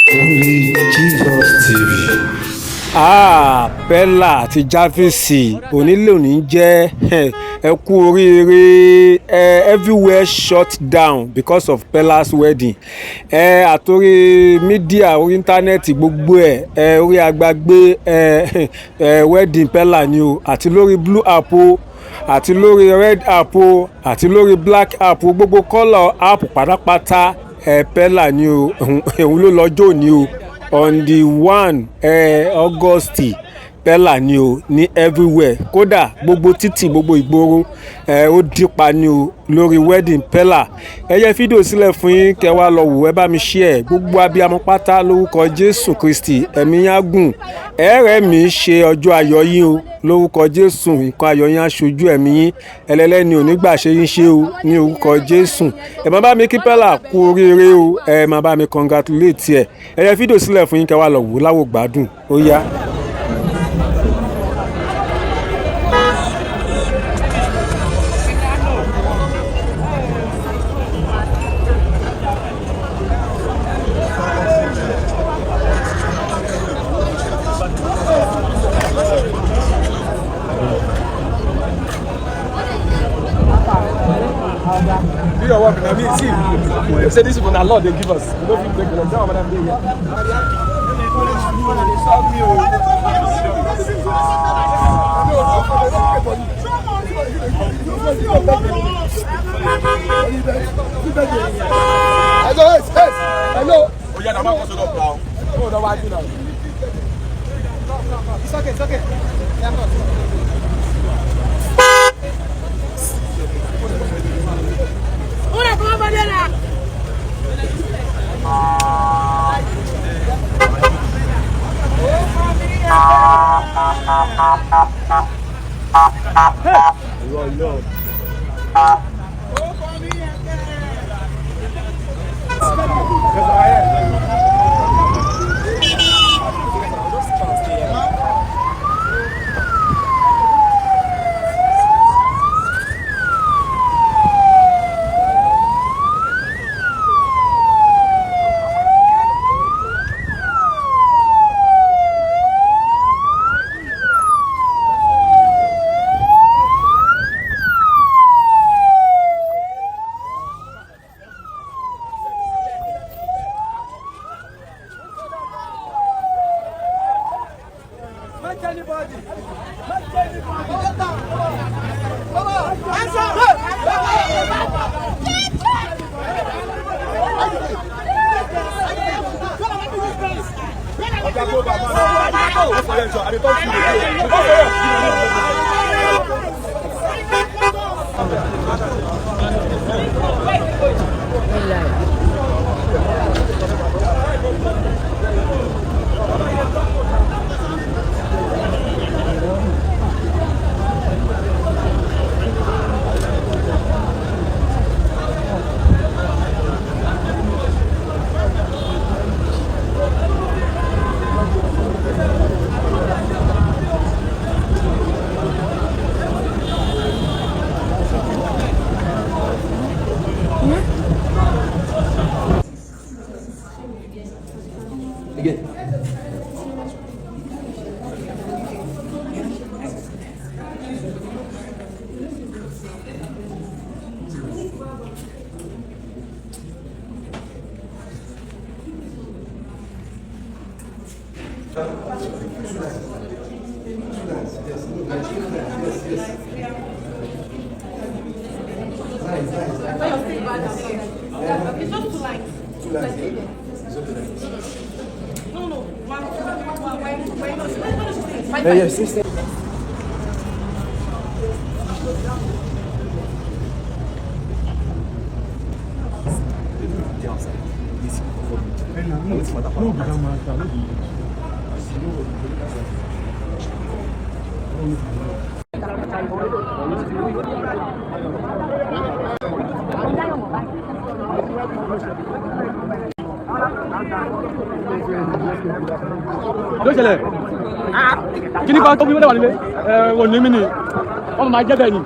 Only Jesus TV. Peller àti Jarvis onílé òní jẹ́ ẹ kú oríire everywhere shut down because of Peller's wedding. Àtòrí mídíà orí íńtánẹ́ẹ̀tì gbogbo orí agbágbé wedding Peller ni o, àti lórí blue app o, àti lórí red app o, àti lórí black app o, gbogbo kọ́lọ̀ app pátápátá Peller ni o, òun ló lọ́jọ́ òní o, on the 1 August Peller ni o ní everywhere, kódà gbogbo títì gbogbo ìgboro ó dípa ni o lórí wedding Peller. Ẹ yẹ fídíò sílẹ̀ fún yín kẹ́ wá lọ wò, ẹ bá mi share gbogbo abiyamọ pátá lórúkọ Jésù Kristi, ẹ̀mí yín á gùn, ẹ̀rẹ̀ mi ṣe ọjọ́ ayọ̀ yín o lórúkọ Jésù, nǹkan ayọ̀ yín á ṣojú ẹ̀mí yín, ẹlẹ́lẹ́ni ò ní gbà ṣe yín ṣe o ní orúkọ Jésù. Ẹ máa bá mi kí Peller kú oríire o, ẹ máa bá mi congratulate ẹ. Ẹ yẹ fídíò sílẹ̀ fún yín kẹ́ wá lọ wò láwò gbádùn, ó yá. Do your work, I mean, see, they say this is from Allah they give us. You don't feel like that, madam. Hello. Oh yeah, the man was up now. Oh, the white now. It's okay, it's okay. Yeah, I'm not. Ora, come on, Mariana. It's just 2 lines. 2 lines. No. 1, 2, 3, 4, 5. Yes. Ló ṣẹlẹ̀ kí ni bá tó bí wọ́n dẹ̀ wà nílé wọ́n ní mí ni wọ́n máa jẹ́ bẹ́ẹ̀ ni.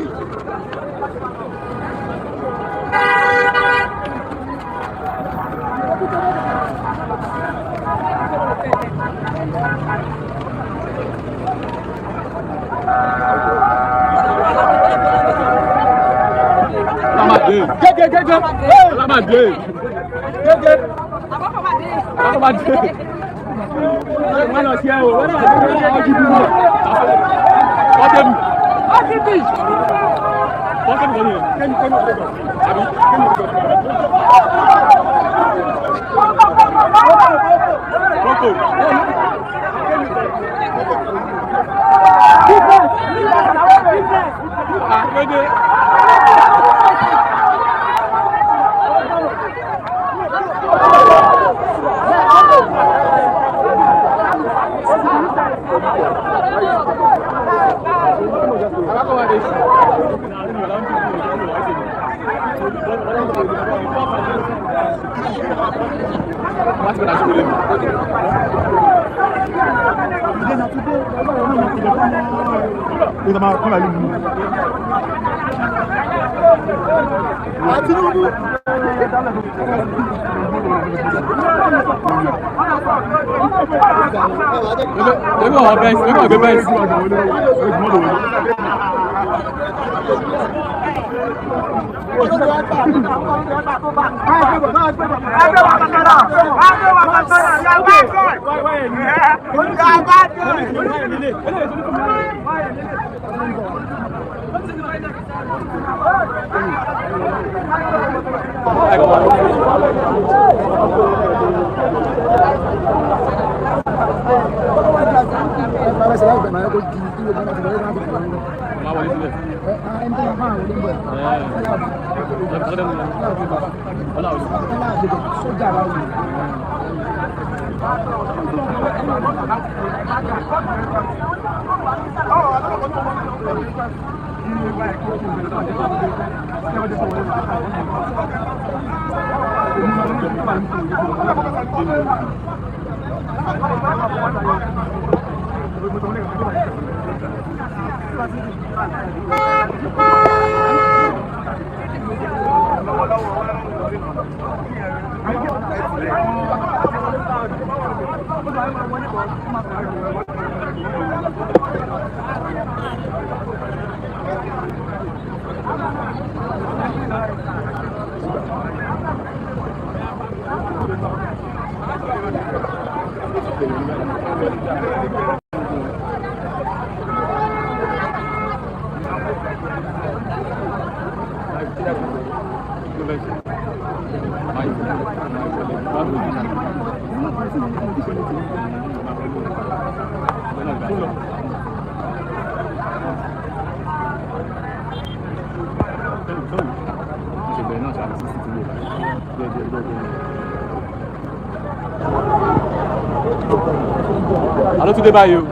Alô, tudo bem, eu?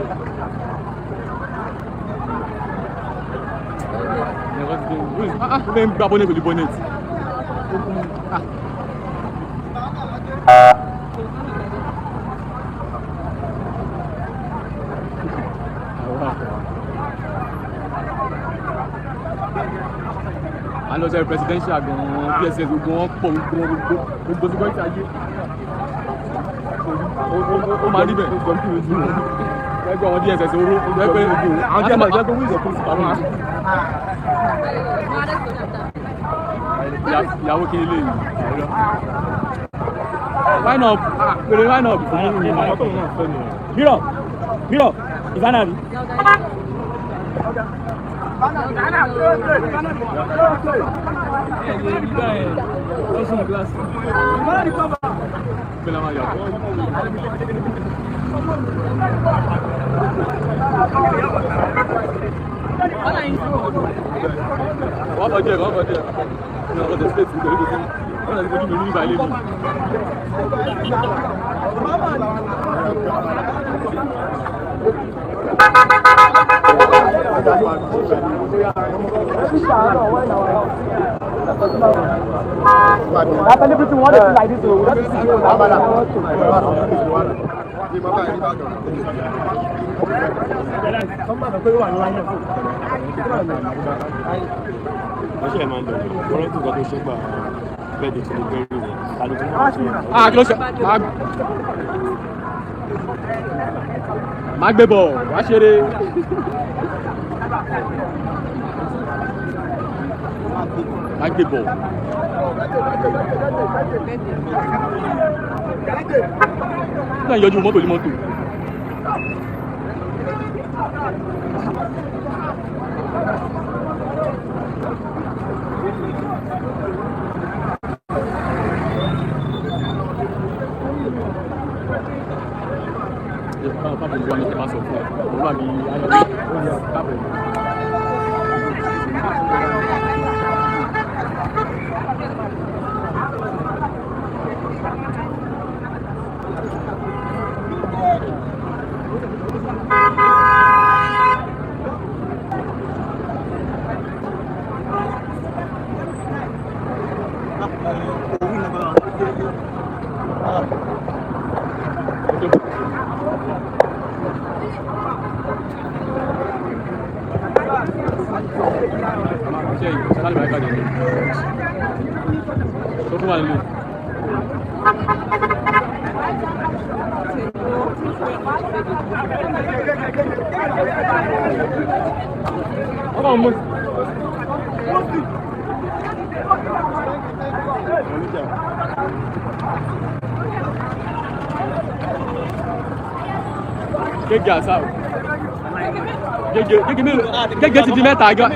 Vem pra bonito de bonito. Alô, já é presidente agora, PSS, o bom, o bom vai sair. O marido, é igual a DSS, o ìyàwó kí ilé yìí. Why not? Why not? Mírọ̀, ìbánà rí. Wọ́n kọjá ẹ̀, ní ọkọ̀ tẹ̀sílẹ̀ tí kò rí kò sí. Wọ́n náà ti fojú mi ní ìgbà ilé mi. After everything, what is like this? What is wọ́n ṣe máa ń lọ fọ́nrán tó gbà tó ṣe gbà bẹ́ẹ̀ tó ti gbẹ́rù rẹ̀ kálukú. kí ló ṣe? Má gbé bọ̀, wá ṣeré. Má gbé bọ̀. Náà yọjú mọ́tò ní mọ́tò. Gẹ́gẹ́ àṣà o. Gẹ́gẹ́ ti di mẹ́ta gan.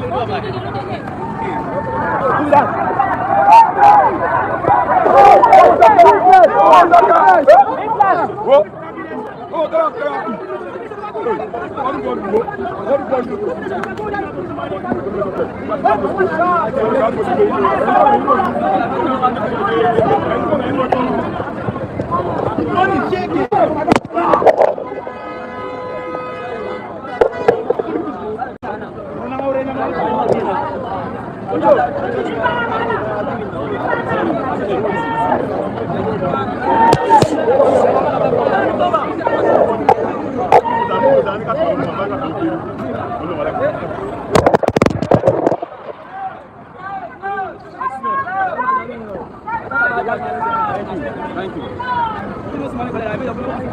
Thank you.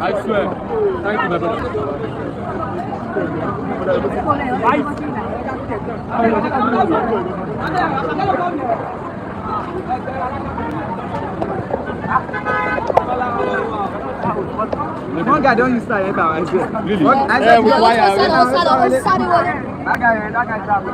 I swear. Thank you, my brother. One guy don't use that enter, I swear. Really? I said, with wire. that guy travel.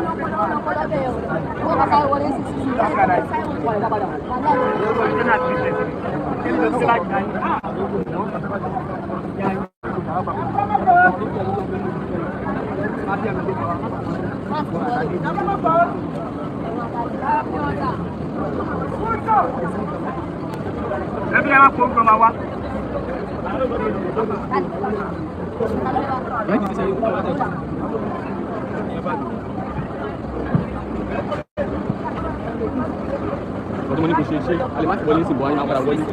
Every time I come from our ọdún mo ní kò ṣe ṣe alẹ́ má ti wọlé sí bọ̀ ayé máa padà wọlé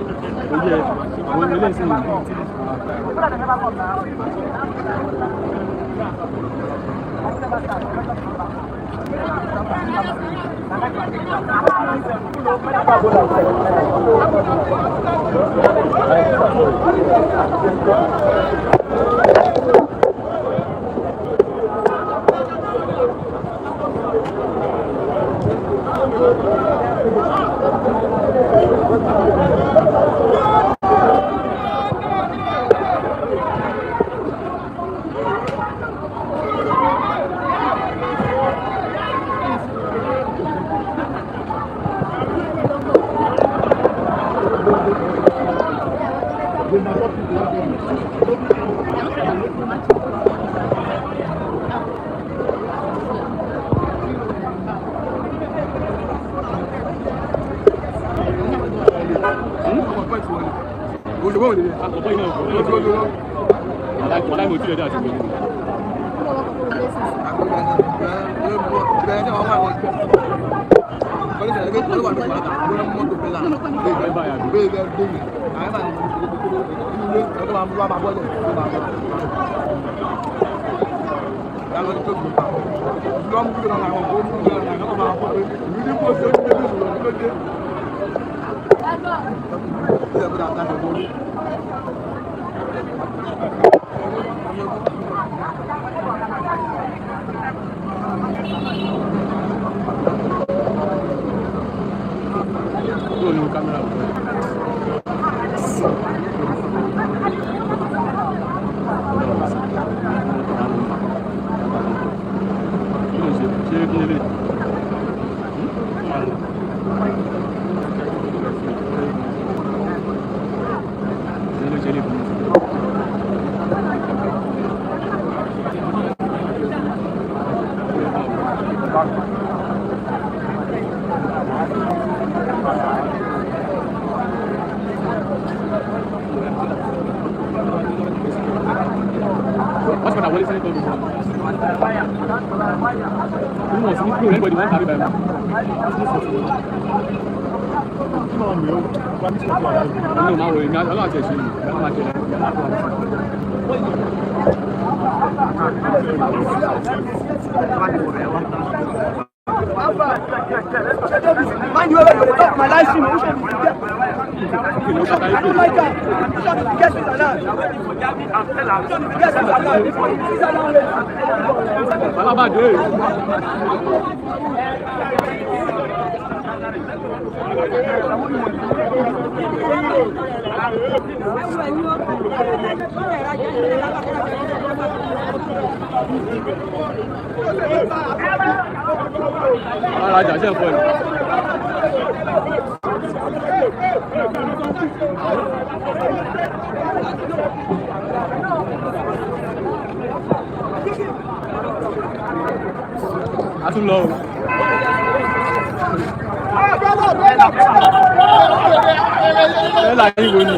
ojú ẹ àwọn ilé ìsìn yìí. wọlé sẹ́yìn tọ́jú. Kí wọ́n sì ní kúrò anybody wọ́n kárí báyìí. Ní o máa wọ̀ èmi ọlọ́run àti ẹ̀ṣẹ̀ mi ẹ̀rọ máa jẹ́ Mind you, I talk my live stream. Raja, ṣe fọ́ ẹ̀. A tún lọ o. Ẹ là yín wo ni.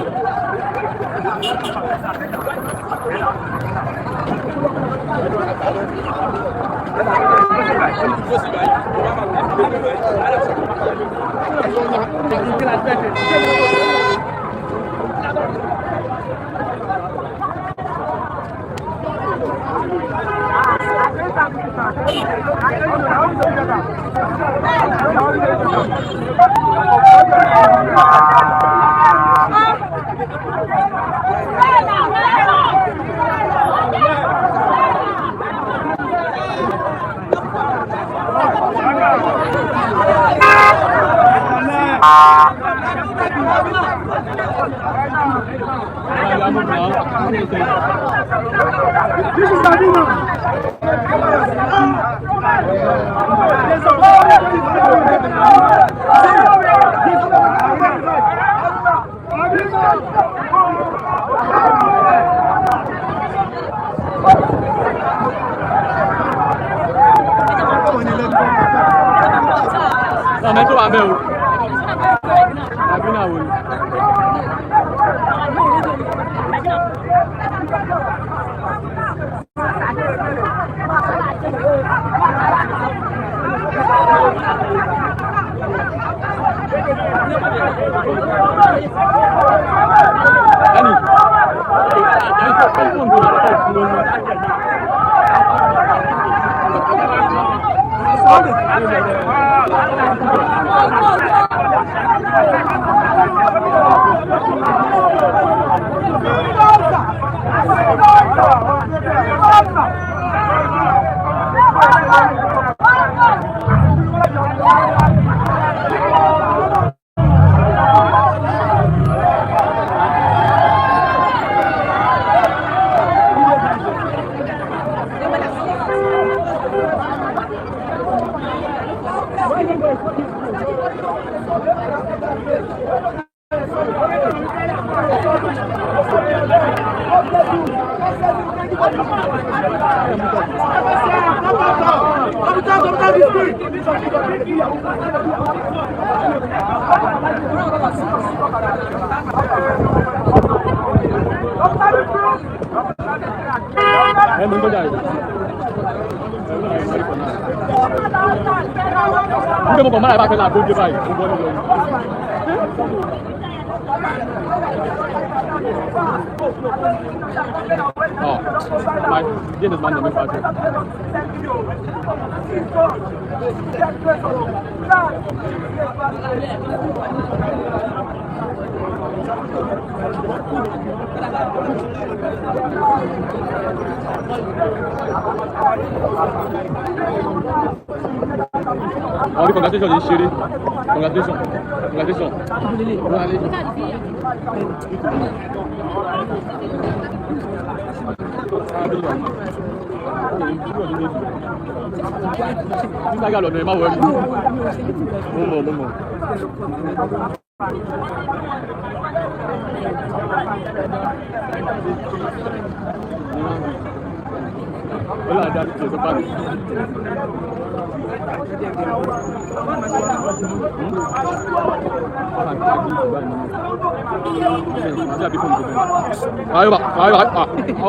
Ọmọ tó wà bẹ́ẹ̀ o. Àbí náà wò ni. Nígbà mo kàn máa bá fẹ́ láàbò dé báyìí, mo bọ́ nílò yìí. Oh, my goodness, man, I'm fast. Oh, congratulations, you shitty. Congratulations. Congratulations. Nígbà lọ́nà ẹ̀ má wọlé. Mo mọ̀. Ó là dá tó tó bá mi. Ayọ̀ bá,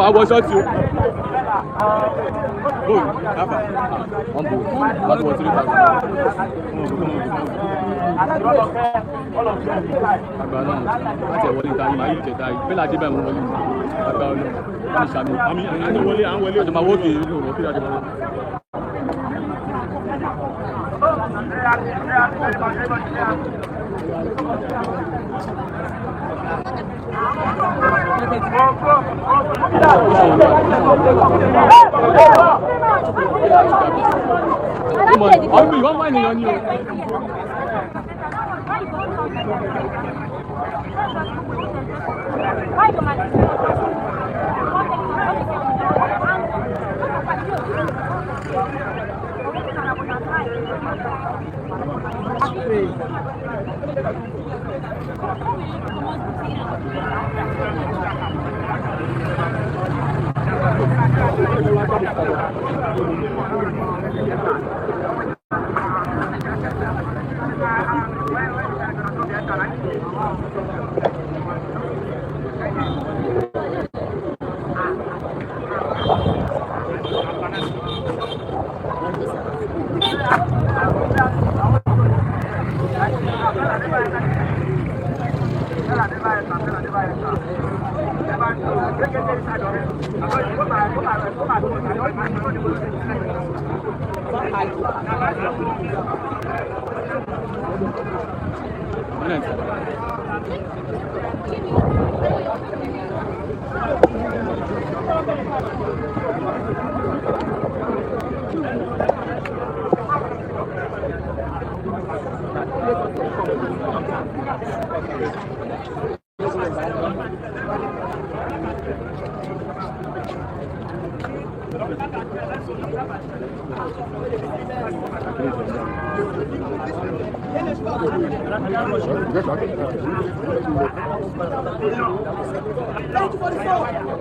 àwọ̀ ṣọ́ọ̀tì o. Oh, Alpha. One boat. One boat, 3,000. Àgbà náà láti ẹ̀wọlé ìta yìí máa yí ìjẹta yìí pẹ́lá débẹ̀ mú wọlé àgbà ọlọ́ àmì sàmì àmì àjọwọlé àjọmọ̀ wókè lóòrùn kí àjọmọ̀ wọ́n mọ̀ ènìyàn ní o.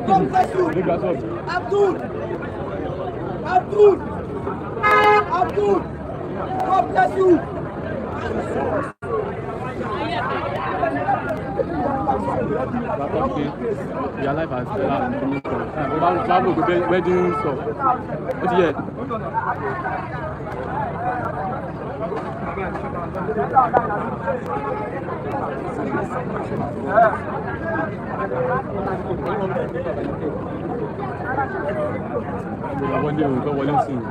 God bless you. Abdul. Abdul. Abdul. God bless you. Your life has travel to wedding stuff. What's it yet? One day we'll go one soon.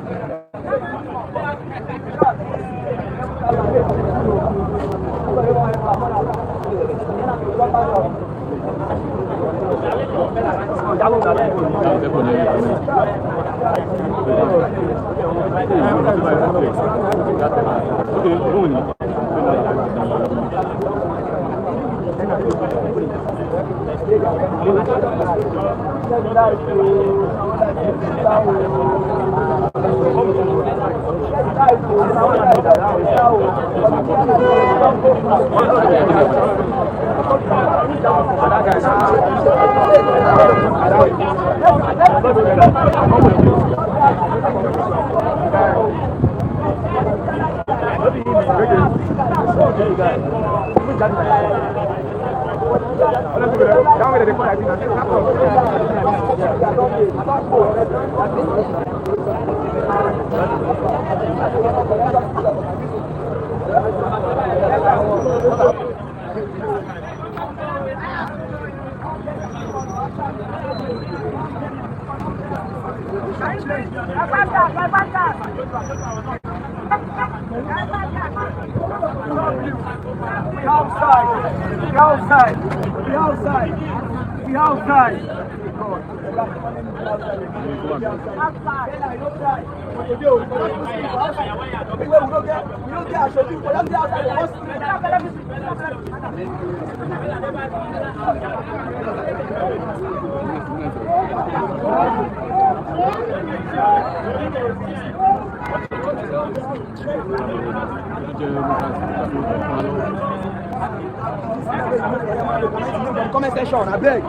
Comment section, I beg.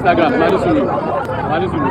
Instagram, Mali Sulu. Mali Sulu.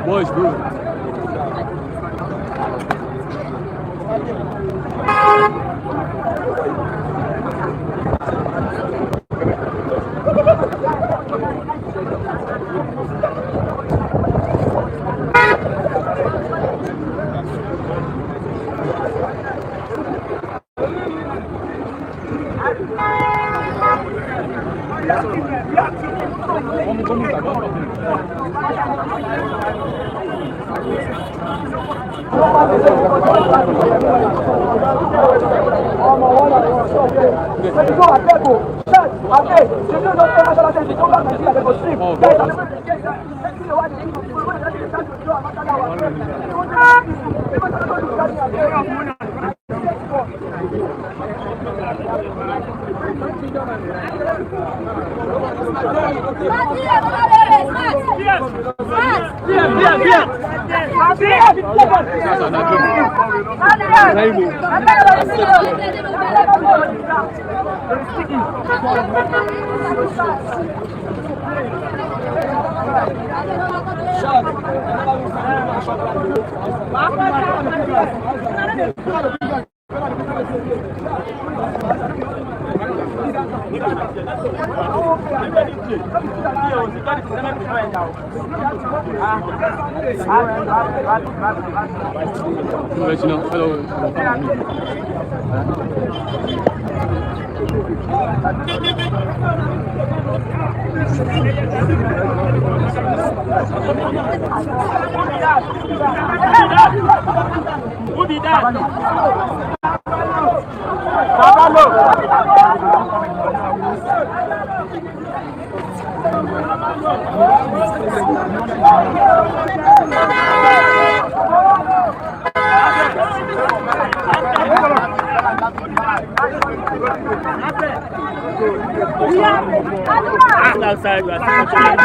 Boys, bro. Who did that? Outside, we are capturing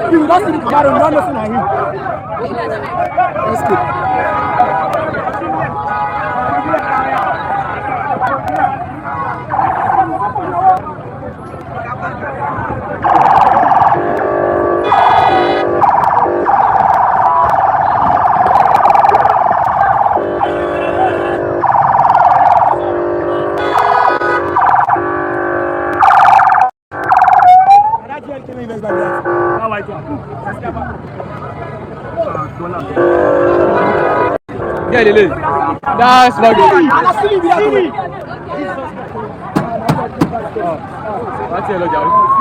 You don't see the Daru, you don't know him. Let's go. Yeah, Lele. That's not good. That's it, Jarvis.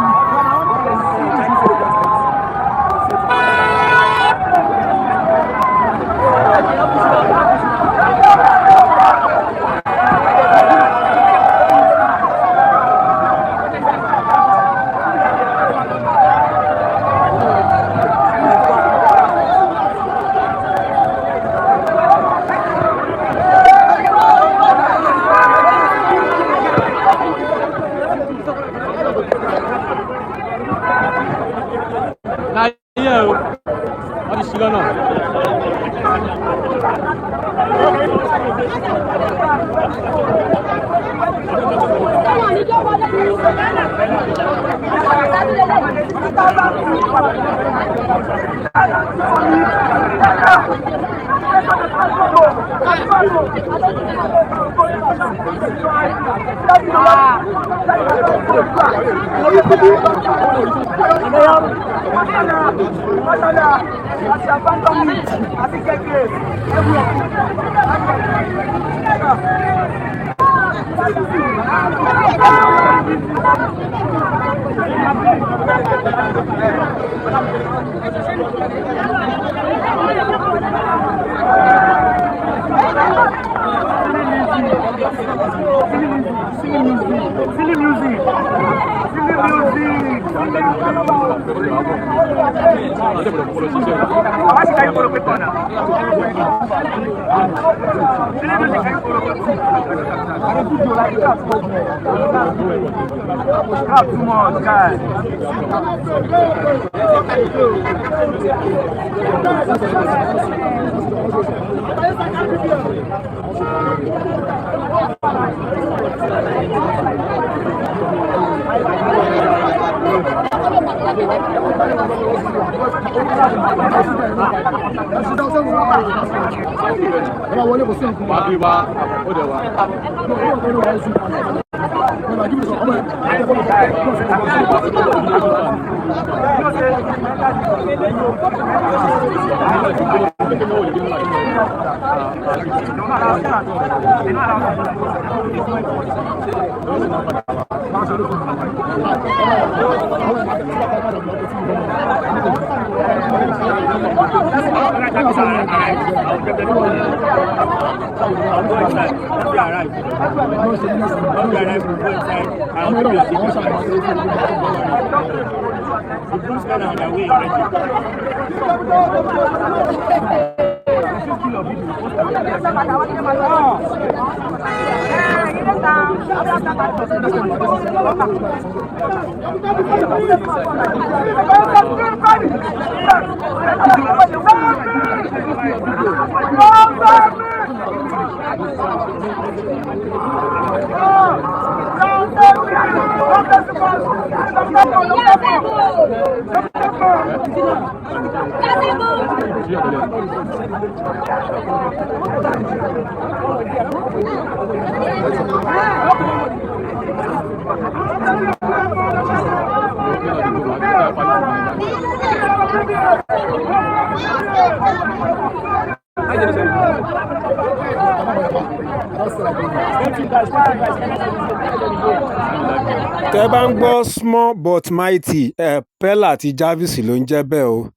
tẹ́ bá ń gbọ́ small but mighty Peller àti Jarvis ló ń jẹ́ bẹ́ẹ̀ o.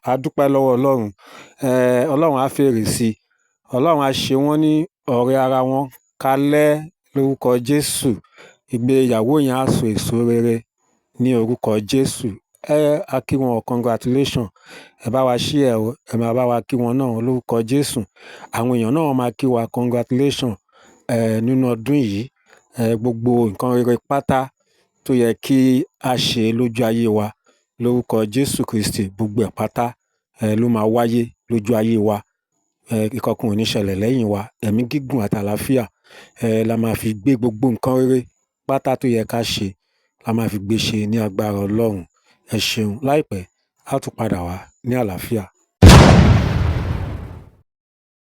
A dúpẹ́ lọ́wọ́ ọlọ́run. Ọlọ́run á fèrè sí i. Ọlọ́run á ṣe wọ́n ní ọ̀rẹ́ ara wọn kalẹ̀ lórúkọ Jésù. Ìgbéyàwó yẹn á so èso rere ní orúkọ Jésù. A kí wọn congratulation. Ẹ bá wa ṣí ẹ o, ẹ máa bá wa kí wọn náà lórúkọ Jésù. Àwọn èèyàn náà máa kí wa congratulation nínú ọdún yìí. Gbogbo nǹkan rere pátá tó yẹ kí a ṣe lójú ayé wa lórúkọ Jésù Kristi, gbogbo ẹ̀ pátá ló máa wáyé lójú ayé wa. Ìkọ̀kan ò ní ṣẹlẹ̀ lẹ́yìn wa. Ẹ̀mí gígùn àti àlàáfíà la máa fi gbé gbogbo nǹkan rere pátá tó yẹ ká ṣe, la máa fi gbé ṣe ní agbára Ọlọ́run. Ẹ ṣeun. Láìpẹ́ a tún padà wá ní àlàáfíà.